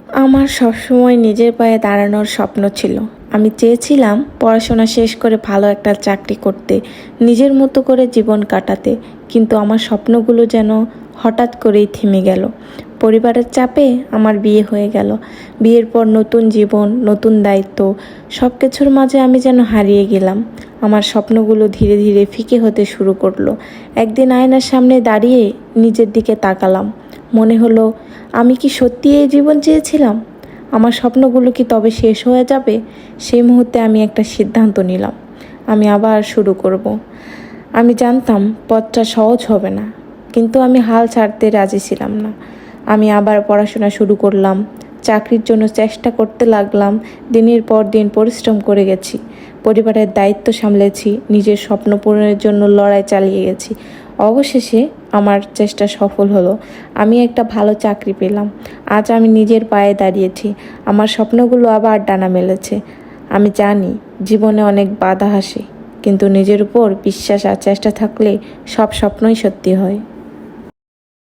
আমার সবসময় নিজের পায়ে দাঁড়ানোর স্বপ্ন ছিল। আমি চেয়েছিলাম পড়াশোনা শেষ করে ভালো একটা চাকরি করতে, নিজের মতো করে জীবন কাটাতে। কিন্তু আমার স্বপ্নগুলো যেন হঠাৎ করেই থেমে গেল। পরিবারের চাপে আমার বিয়ে হয়ে গেল। বিয়ের পর নতুন জীবন, নতুন দায়িত্ব, সব কিছুর মাঝে আমি যেন হারিয়ে গেলাম। আমার স্বপ্নগুলো ধীরে ধীরে ফিকে হতে শুরু করলো। একদিন আয়নার সামনে দাঁড়িয়ে নিজের দিকে তাকালাম। মনে হলো, আমি কি সত্যি এই জীবন চেয়েছিলাম? আমার স্বপ্নগুলো কি তবে শেষ হয়ে যাবে? সেই মুহূর্তে আমি একটা সিদ্ধান্ত নিলাম, আমি আবার শুরু করব। আমি জানতাম পথটা সহজ হবে না, কিন্তু আমি হাল ছাড়তে রাজি ছিলাম না। আমি আবার পড়াশোনা শুরু করলাম, চাকরির জন্য চেষ্টা করতে লাগলাম। দিনের পর দিন পরিশ্রম করে গেছি, পরিবারের দায়িত্ব সামলেছি, নিজের স্বপ্ন পূরণের জন্য লড়াই চালিয়ে গেছি। অবশেষে আমার চেষ্টা সফল হলো। আমি একটা ভালো চাকরি পেলাম। আজ আমি নিজের পায়ে দাঁড়িয়েছি, আমার স্বপ্নগুলো আবার ডানা মেলেছে। আমি জানি জীবনে অনেক বাধা আসে, কিন্তু নিজের উপর বিশ্বাস আর চেষ্টা থাকলে সব স্বপ্নই সত্যি হয়।